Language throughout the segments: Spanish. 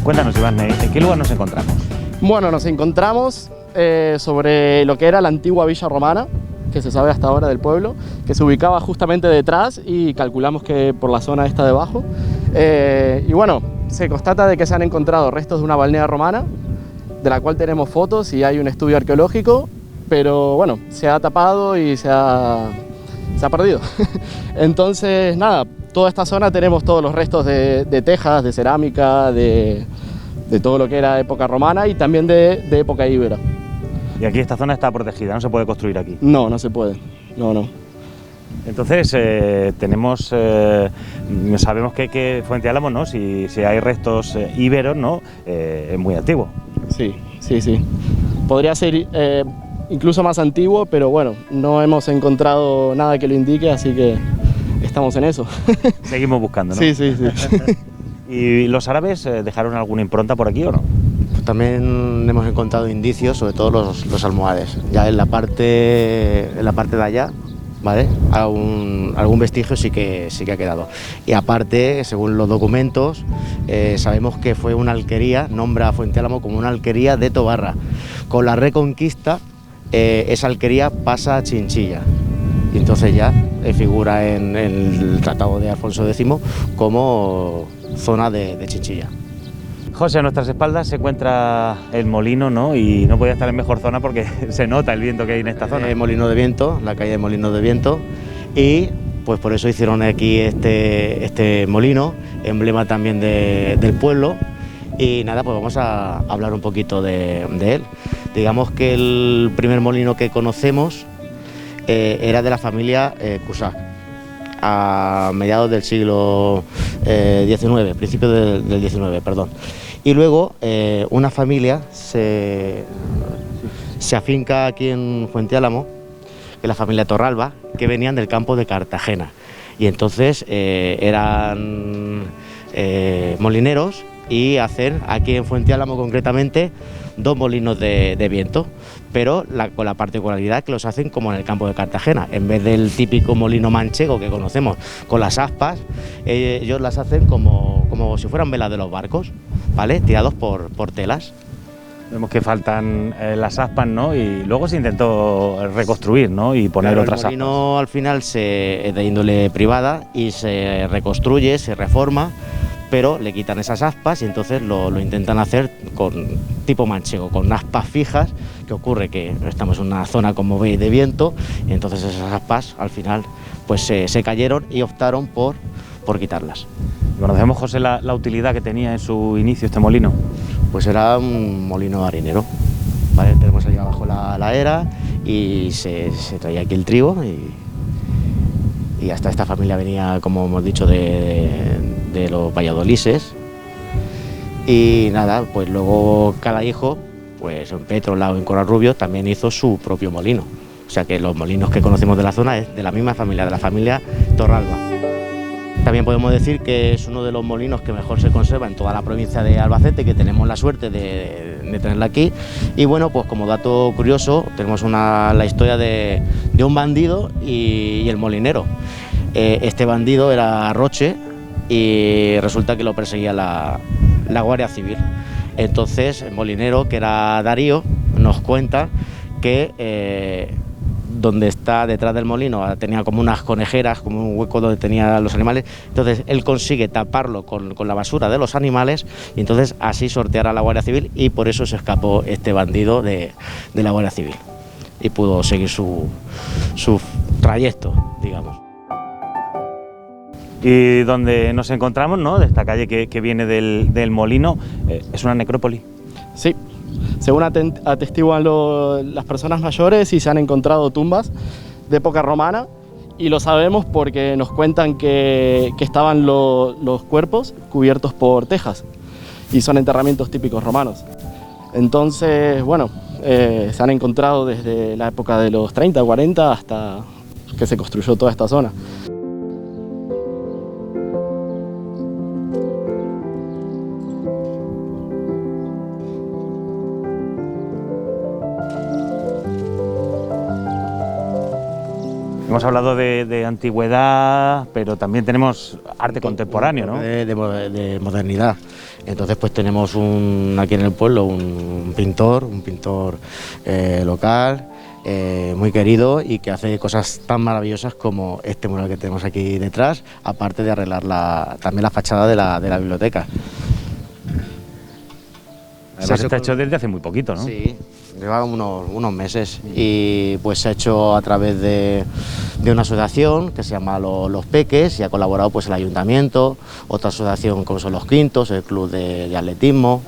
Cuéntanos, Iván, ¿en qué lugar nos encontramos? Bueno, nos encontramos sobre lo que era la antigua villa romana, que se sabe hasta ahora del pueblo, que se ubicaba justamente detrás y calculamos que por la zona esta debajo. Y bueno, se constata de que se han encontrado restos de una balnea romana, de la cual tenemos fotos y hay un estudio arqueológico, pero bueno, se ha tapado y se ha perdido. Entonces, nada, toda esta zona tenemos todos los restos de tejas, de cerámica, de todo lo que era época romana y también de época íbera. Y aquí esta zona está protegida, no se puede construir aquí. No, no se puede, no. Entonces, sabemos que Fuente Álamo, ¿no? Si hay restos íberos, ¿no? Es muy antiguo. Sí. Podría ser incluso más antiguo, pero bueno, no hemos encontrado nada que lo indique, así que estamos en eso. Seguimos buscando, ¿no? Sí. ¿Y los árabes dejaron alguna impronta por aquí o no? Pues también hemos encontrado indicios, sobre todo los almohades. Ya en la parte de allá, ¿vale? Algún vestigio sí que ha quedado. Y aparte, según los documentos, sabemos que fue una alquería, nombra a Fuente Álamo como una alquería de Tobarra. Con la Reconquista, esa alquería pasa a Chinchilla. Y entonces ya figura en el Tratado de Alfonso X como zona de Chinchilla. José, a nuestras espaldas se encuentra el molino, ¿no? Y no podía estar en mejor zona porque se nota el viento que hay en esta zona. Molino de Viento, la calle de Molino de Viento, y pues por eso hicieron aquí este molino, emblema también del pueblo. Y nada, pues vamos a hablar un poquito de él. Digamos que el primer molino que conocemos era de la familia Cusack, a mediados del siglo XIX, principios del XIX, perdón. Y luego una familia se afinca aquí en Fuente Álamo, que es la familia Torralba, que venían del campo de Cartagena. Y entonces eran molineros y hacen aquí en Fuente Álamo concretamente 2 molinos de viento, pero con la particularidad que los hacen como en el campo de Cartagena. En vez del típico molino manchego que conocemos con las aspas, ellos las hacen como si fueran velas de los barcos, ¿vale? Tirados por telas. Vemos que faltan las aspas, ¿no? Y luego se intentó reconstruir, ¿no? Y poner Pero otras aspas. El molino al final es de índole privada y se reconstruye, se reforma, pero le quitan esas aspas y entonces lo intentan hacer con tipo manchego, con aspas fijas, que ocurre que estamos en una zona, como veis, de viento, y entonces esas aspas al final pues se cayeron y optaron por quitarlas. ¿Conocemos, José, la utilidad que tenía en su inicio este molino? Pues era un molino harinero, ¿vale? Tenemos ahí abajo la era y se traía aquí el trigo y hasta esta familia venía, como hemos dicho, de los valladolises. Y nada, pues luego cada hijo, pues en Petrola o en Coralrubio, también hizo su propio molino. O sea que los molinos que conocemos de la zona es de la misma familia, de la familia Torralba. También podemos decir que es uno de los molinos que mejor se conserva en toda la provincia de Albacete, que tenemos la suerte de tenerla aquí. Y bueno, pues como dato curioso, tenemos la historia de un bandido y el molinero. Este bandido era Roche y resulta que lo perseguía la Guardia Civil. Entonces el molinero, que era Darío, nos cuenta que donde está detrás del molino tenía como unas conejeras, como un hueco donde tenía los animales. Entonces él consigue taparlo con la basura de los animales y entonces así sortear a la Guardia Civil, y por eso se escapó este bandido de la Guardia Civil y pudo seguir su trayecto, digamos. Y donde nos encontramos, ¿no?, de esta calle que viene del molino, es una necrópolis. Sí, según atestiguan las personas mayores, y se han encontrado tumbas de época romana, y lo sabemos porque nos cuentan que estaban los cuerpos cubiertos por tejas, y son enterramientos típicos romanos. Entonces, bueno, se han encontrado desde la época de los 30, 40 hasta que se construyó toda esta zona. Hemos hablado de antigüedad, pero también tenemos arte contemporáneo, ¿no? De modernidad. Entonces pues tenemos aquí en el pueblo un pintor local, muy querido y que hace cosas tan maravillosas como este mural que tenemos aquí detrás, aparte de arreglar también la fachada de la biblioteca. Además está hecho desde hace muy poquito, ¿no? Sí, lleva unos meses y pues se ha hecho a través de una asociación que se llama Los Peques y ha colaborado pues el ayuntamiento, otra asociación como son Los Quintos, el club de atletismo,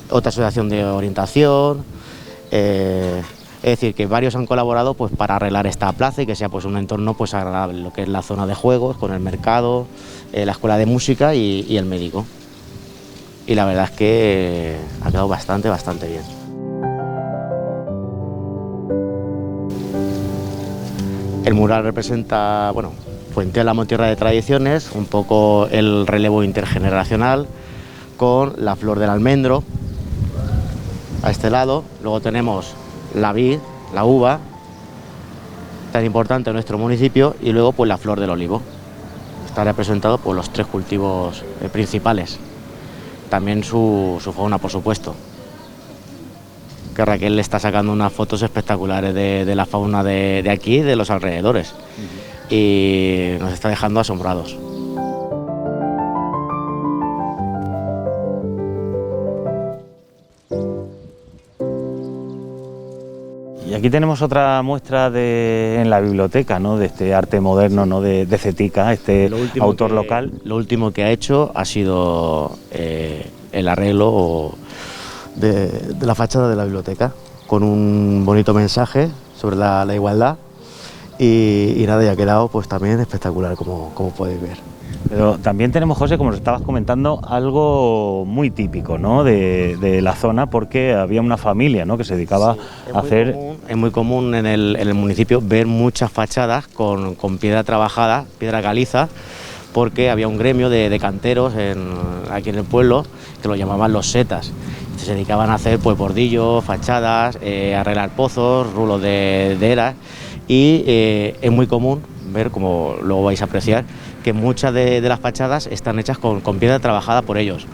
otra asociación de orientación, es decir, que varios han colaborado pues para arreglar esta plaza y que sea pues un entorno pues agradable, lo que es la zona de juegos, con el mercado, la escuela de música y el médico. Y la verdad es que ha quedado bastante bien. El mural representa, bueno, Fuenteálamo, tierra de tradiciones, un poco el relevo intergeneracional con la flor del almendro a este lado. Luego tenemos la vid, la uva, tan importante en nuestro municipio, y luego pues la flor del olivo. Está representado por los 3 cultivos principales. También su fauna, por supuesto, que Raquel le está sacando unas fotos espectaculares de la fauna de aquí, de los alrededores, y nos está dejando asombrados. Y aquí tenemos otra muestra en la biblioteca, ¿no? De este arte moderno, ¿no? de Cetica, autor local. Lo último que ha hecho ha sido el arreglo de la fachada de la biblioteca, con un bonito mensaje sobre la igualdad y nada, y ha quedado pues también espectacular, como podéis ver. Pero también tenemos, José, como nos estabas comentando, algo muy típico, ¿no? de la zona, porque había una familia, ¿no? que se dedicaba a hacer... Es muy común en el municipio ver muchas fachadas con piedra trabajada, piedra caliza, porque había un gremio de canteros aquí en el pueblo que lo llamaban los setas. Se dedicaban a hacer pues bordillos, fachadas, arreglar pozos, rulos de eras, y es muy común ver, como luego vais a apreciar, que muchas de las fachadas están hechas con piedra trabajada por ellos.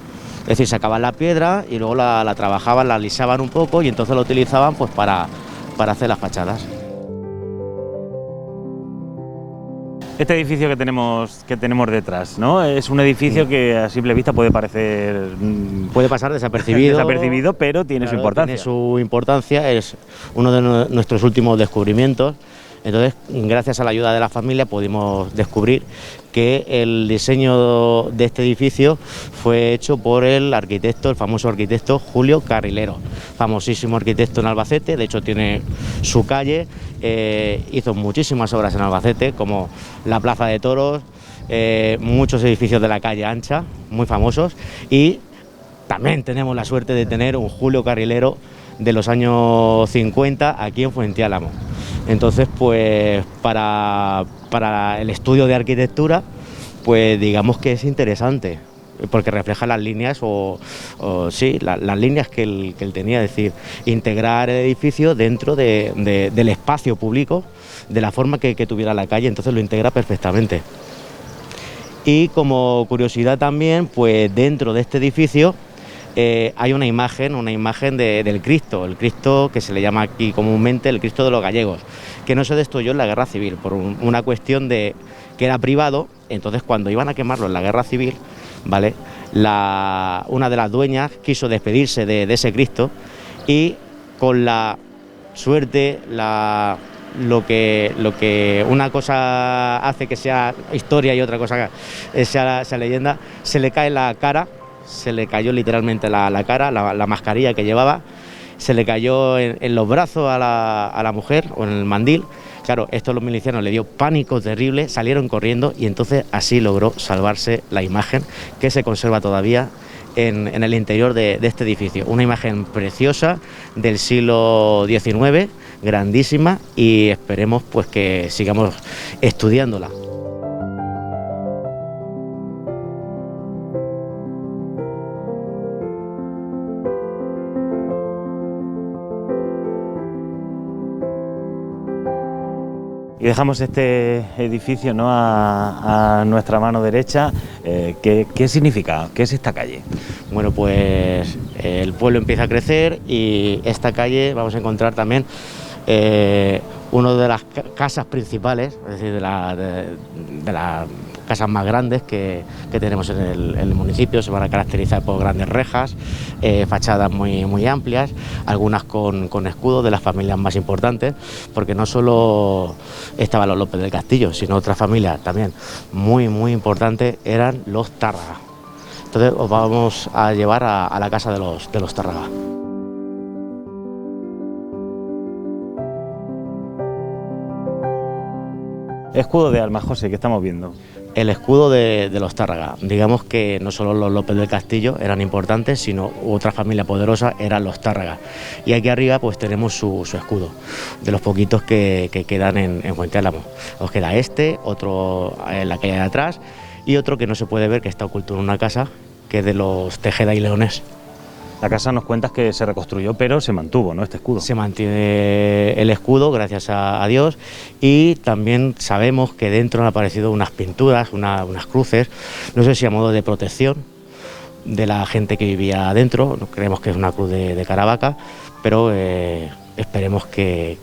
Es decir, sacaban la piedra y luego la trabajaban, la alisaban un poco y entonces la utilizaban pues para hacer las fachadas. Este edificio que tenemos detrás, ¿no? Es un edificio que a simple vista puede parecer... Puede pasar desapercibido, pero tiene su importancia. Tiene su importancia, es uno de nuestros últimos descubrimientos. Entonces, gracias a la ayuda de la familia, pudimos descubrir que el diseño de este edificio fue hecho por el famoso arquitecto Julio Carrilero, famosísimo arquitecto en Albacete. De hecho tiene su calle, hizo muchísimas obras en Albacete, como la Plaza de Toros, muchos edificios de la calle Ancha, muy famosos, y también tenemos la suerte de tener un Julio Carrilero de los años 50 aquí en Fuenteálamo. Entonces, pues para el estudio de arquitectura, pues digamos que es interesante, porque refleja las líneas las líneas que él tenía, es decir, integrar el edificio dentro del espacio público, de la forma que tuviera la calle, entonces lo integra perfectamente. Y como curiosidad también, pues dentro de este edificio hay una imagen del Cristo, el Cristo que se le llama aquí comúnmente el Cristo de los gallegos, que no se destruyó en la Guerra Civil por una cuestión de que era privado. Entonces, cuando iban a quemarlo en la Guerra Civil, ¿vale? Una de las dueñas quiso despedirse de ese Cristo, y con la suerte, lo que una cosa hace que sea historia y otra cosa sea leyenda, se le cae la cara. Se le cayó literalmente la cara, la mascarilla que llevaba, se le cayó en los brazos a la mujer, o en el mandil. Claro, esto a los milicianos le dio pánico terrible, salieron corriendo, y entonces así logró salvarse la imagen, que se conserva todavía en el interior de este edificio. Una imagen preciosa del siglo XIX, grandísima, y esperemos pues que sigamos estudiándola. Y dejamos este edificio, ¿no?, a nuestra mano derecha. ¿Qué significa? ¿Qué es esta calle? Bueno, pues el pueblo empieza a crecer y esta calle vamos a encontrar también una de las casas principales, es decir, de las casas más grandes que tenemos en el municipio. Se van a caracterizar por grandes rejas, fachadas muy amplias, algunas con escudos de las familias más importantes, porque no solo estaban los López del Castillo, sino otra familia también muy importante eran los Tárraga. Entonces os vamos a llevar a la casa de los Tárraga. Escudo de armas, José, que estamos viendo. El escudo de los Tárraga. Digamos que no solo los López del Castillo eran importantes, sino otra familia poderosa eran los Tárraga. Y aquí arriba pues tenemos su escudo, de los poquitos que quedan en Fuente Álamo. Os queda este, otro en la calle de atrás y otro que no se puede ver, que está oculto en una casa, que es de los Tejeda y Leonés. La casa nos cuentas que se reconstruyó, pero se mantuvo, ¿no?, este escudo. Se mantiene el escudo, gracias a Dios, y también sabemos que dentro han aparecido unas pinturas, unas cruces, no sé si a modo de protección de la gente que vivía adentro. No creemos que es una cruz de Caravaca, pero esperemos que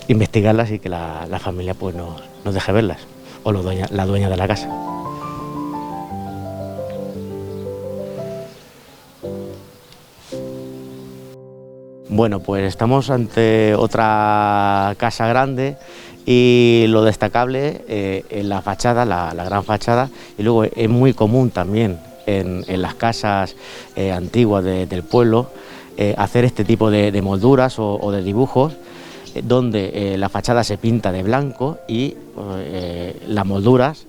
investigarlas y que la familia pues nos deje verlas, o la dueña de la casa. Bueno, pues estamos ante otra casa grande y lo destacable en la fachada, la gran fachada, y luego es muy común también en las casas antiguas del pueblo hacer este tipo de molduras o de dibujos donde la fachada se pinta de blanco y las molduras,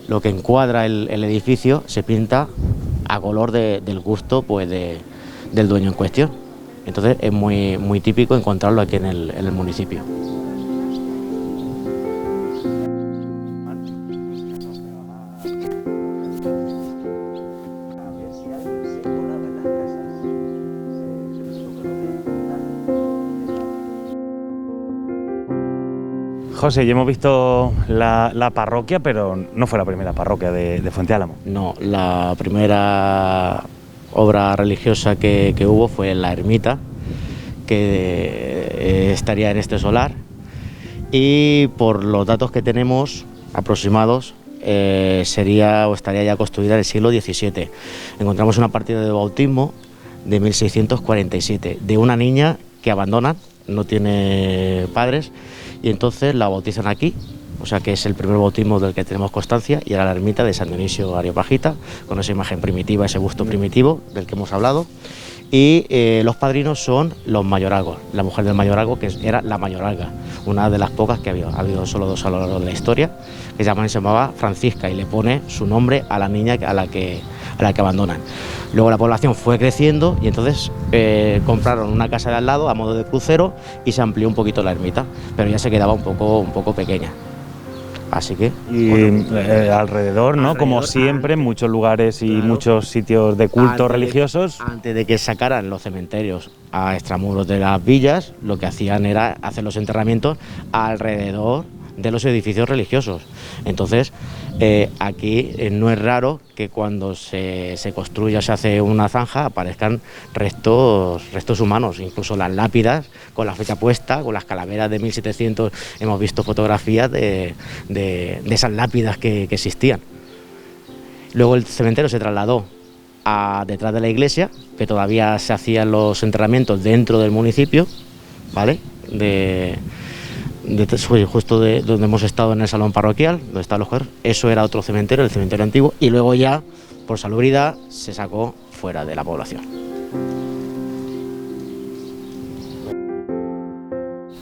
lo que encuadra el edificio, se pinta a color del gusto pues del dueño en cuestión. Entonces es muy típico encontrarlo aquí en el municipio. José, ya hemos visto la parroquia, pero no fue la primera parroquia de Fuente Álamo. No, la primera obra religiosa que hubo fue la ermita, que estaría en este solar, y por los datos que tenemos aproximados sería o estaría ya construida en el siglo XVII. Encontramos una partida de bautismo de 1647 de una niña que abandonan, no tiene padres, y entonces la bautizan aquí. O sea que es el primer bautismo del que tenemos constancia, y era la ermita de San Dionisio Areopagita, con esa imagen primitiva, ese busto primitivo del que hemos hablado. Y los padrinos son los mayoragos, la mujer del mayorago, que era la mayoralga, una de las pocas que ha habido solo dos a lo largo de la historia, que se llamaba Francisca, y le pone su nombre a la niña a la que abandonan. Luego la población fue creciendo y entonces compraron una casa de al lado a modo de crucero y se amplió un poquito la ermita, pero ya se quedaba un poco pequeña. Así que... alrededor, ¿no? Como siempre, en muchos lugares y claro, muchos sitios de culto religiosos. Antes de que sacaran los cementerios a extramuros de las villas, lo que hacían era hacer los enterramientos alrededor de los edificios religiosos. Entonces, aquí no es raro que cuando se construya, se hace una zanja, aparezcan restos humanos, incluso las lápidas con la fecha puesta, con las calaveras de 1700, hemos visto fotografías de esas lápidas que existían. Luego el cementerio se trasladó detrás de la iglesia, que todavía se hacían los enterramientos dentro del municipio, ¿vale? Justo donde hemos estado en el salón parroquial, donde están los cuadros, eso era otro cementerio, el cementerio antiguo, y luego ya, por salubridad, se sacó fuera de la población.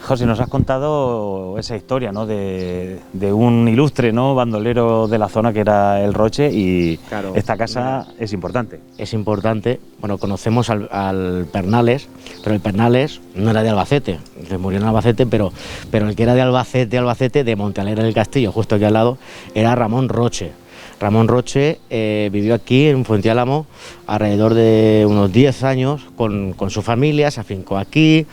José, nos has contado esa historia, ¿no?, de un ilustre, ¿no?, bandolero de la zona, que era el Roche, y claro, esta casa es importante. Es importante. Bueno, conocemos al Pernales, pero el Pernales no era de Albacete, se murió en Albacete, pero el que era de Albacete, de Montealegre del Castillo, justo aquí al lado, era Ramón Roche. Ramón Roche vivió aquí en Fuenteálamo alrededor de unos 10 años con su familia, se afincó aquí,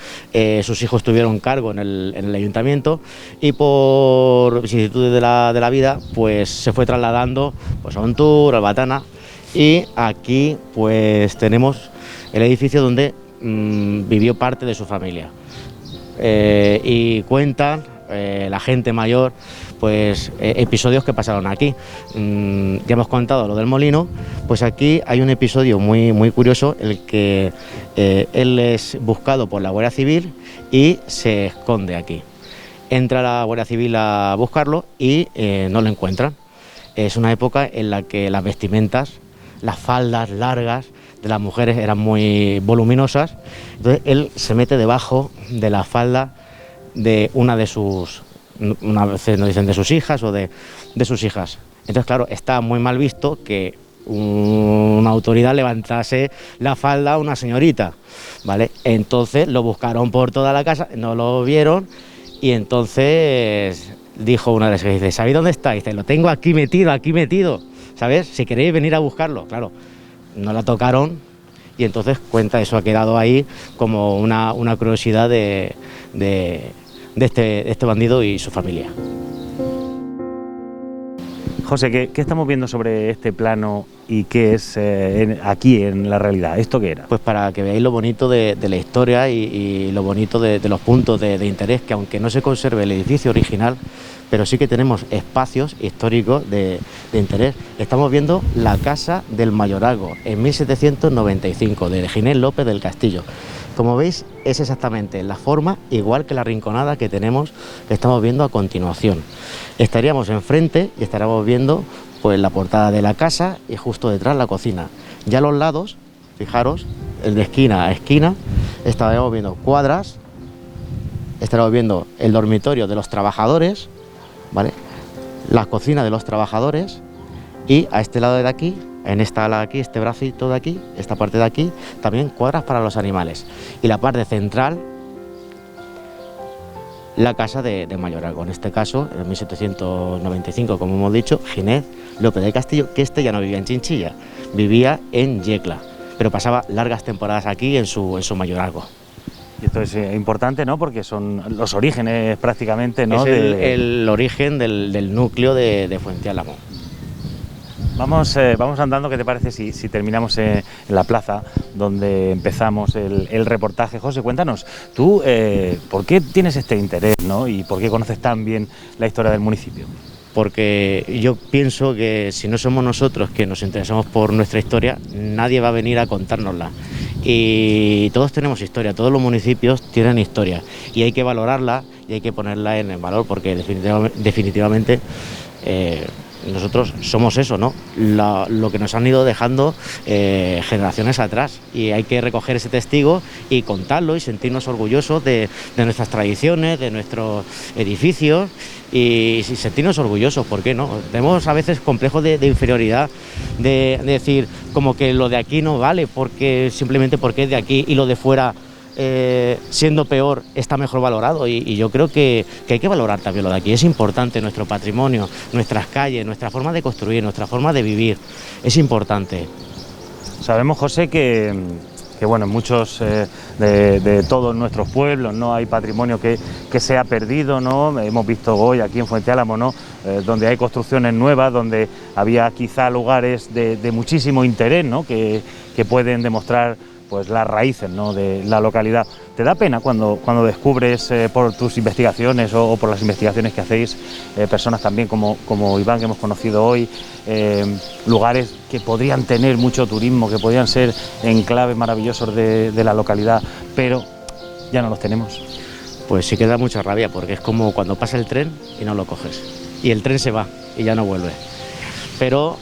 sus hijos tuvieron cargo en el ayuntamiento y por vicisitudes de la vida pues se fue trasladando pues, a Ontur, a Batana, y aquí pues tenemos el edificio donde vivió parte de su familia. Y cuentan la gente mayor pues episodios que pasaron aquí. Ya hemos contado lo del molino, pues aquí hay un episodio muy curioso, el que él es buscado por la Guardia Civil y se esconde aquí. Entra la Guardia Civil a buscarlo y no lo encuentran. Es una época en la que las vestimentas, las faldas largas de las mujeres eran muy voluminosas, entonces él se mete debajo de la falda de una de sus, una vez nos dicen de sus hijas o de sus hijas. Entonces claro, está muy mal visto que una autoridad levantase la falda a una señorita, ¿vale? Entonces lo buscaron por toda la casa, no lo vieron y entonces dijo una de las que dice, ¿sabéis dónde está? Y dice, lo tengo aquí metido, ¿sabes? Si queréis venir a buscarlo, claro. No la tocaron y entonces cuenta, eso ha quedado ahí como una curiosidad de este bandido y su familia. José, ¿qué estamos viendo sobre este plano y qué es aquí en la realidad? ¿Esto qué era? Pues para que veáis lo bonito de la historia y lo bonito de los puntos de interés, que aunque no se conserve el edificio original, pero sí que tenemos espacios históricos de interés. Estamos viendo la Casa del Mayorazgo, en 1795, de Ginés López del Castillo. Como veis, es exactamente la forma, igual que la rinconada que estamos viendo a continuación. Estaríamos enfrente y estaríamos viendo pues, la portada de la casa y justo detrás la cocina. Ya a los lados, fijaros, el de esquina a esquina, estaríamos viendo cuadras, estaríamos viendo el dormitorio de los trabajadores, ¿vale? La cocina de los trabajadores y a este lado de aquí, en esta ala de aquí, este bracito de aquí, esta parte de aquí, también cuadras para los animales. Y la parte central, la casa de Mayorazgo, en este caso, en 1795, como hemos dicho, Ginés López del Castillo, que ya no vivía en Chinchilla, vivía en Yecla, pero pasaba largas temporadas aquí en su mayorazgo. Y esto es importante, ¿no? Porque son los orígenes prácticamente, ¿no? Es el origen del núcleo de Fuenteálamo. Vamos andando, ¿qué te parece si terminamos en la plaza donde empezamos el reportaje? José, cuéntanos, tú, ¿por qué tienes este interés, ¿no? Y por qué conoces tan bien la historia del municipio? Porque yo pienso que si no somos nosotros que nos interesamos por nuestra historia, nadie va a venir a contárnosla. Y todos tenemos historia, todos los municipios tienen historia y hay que valorarla y hay que ponerla en valor porque definitivamente nosotros somos eso, ¿no? Lo que nos han ido dejando generaciones atrás y hay que recoger ese testigo y contarlo y sentirnos orgullosos de nuestras tradiciones, de nuestros edificios y sentirnos orgullosos, ¿por qué no? Tenemos a veces complejos de inferioridad, de decir como que lo de aquí no vale simplemente porque es de aquí y lo de fuera siendo peor está mejor valorado y yo creo que hay que valorar también lo de aquí. Es importante nuestro patrimonio, nuestras calles, nuestra forma de construir, nuestra forma de vivir, es importante. Sabemos, José, que bueno, en muchos de todos nuestros pueblos no hay patrimonio que se ha perdido, ¿no? Hemos visto hoy aquí en Fuenteálamo, ¿no? Donde hay construcciones nuevas, donde había quizá lugares de muchísimo interés, ¿no? que pueden demostrar pues las raíces, ¿no? de la localidad. ¿Te da pena cuando descubres por tus investigaciones o por las investigaciones que hacéis, personas también como Iván que hemos conocido hoy, lugares que podrían tener mucho turismo, que podrían ser enclaves maravillosos de la localidad, pero ya no los tenemos? Pues sí que da mucha rabia porque es como cuando pasa el tren y no lo coges y el tren se va y ya no vuelve, pero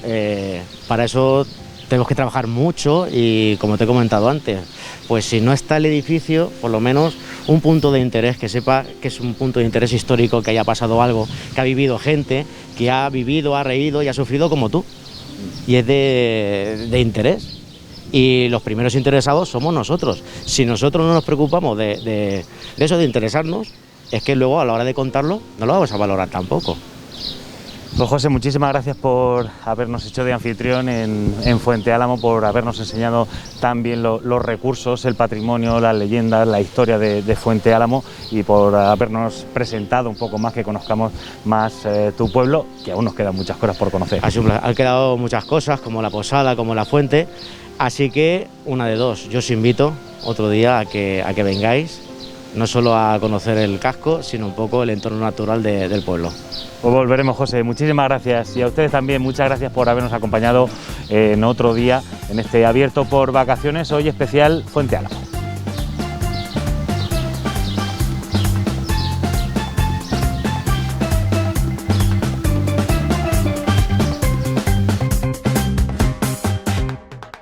para eso tenemos que trabajar mucho y, como te he comentado antes, pues si no está el edificio, por lo menos un punto de interés, que sepa que es un punto de interés histórico, que haya pasado algo, que ha vivido gente, que ha vivido, ha reído y ha sufrido como tú. Y es de interés. Y los primeros interesados somos nosotros. Si nosotros no nos preocupamos de eso, de interesarnos, es que luego a la hora de contarlo no lo vamos a valorar tampoco. Pues José, muchísimas gracias por habernos hecho de anfitrión en Fuente Álamo, por habernos enseñado tan bien los recursos, el patrimonio, las leyendas, la historia de Fuente Álamo y por habernos presentado un poco más, que conozcamos más tu pueblo, que aún nos quedan muchas cosas por conocer. Han quedado muchas cosas, como la posada, como la fuente, así que una de dos, yo os invito otro día a que vengáis, no solo a conocer el casco, sino un poco el entorno natural del pueblo. Pues volveremos, José. Muchísimas gracias y a ustedes también muchas gracias por habernos acompañado en otro día en este Abierto por Vacaciones, hoy especial Fuente Álamo.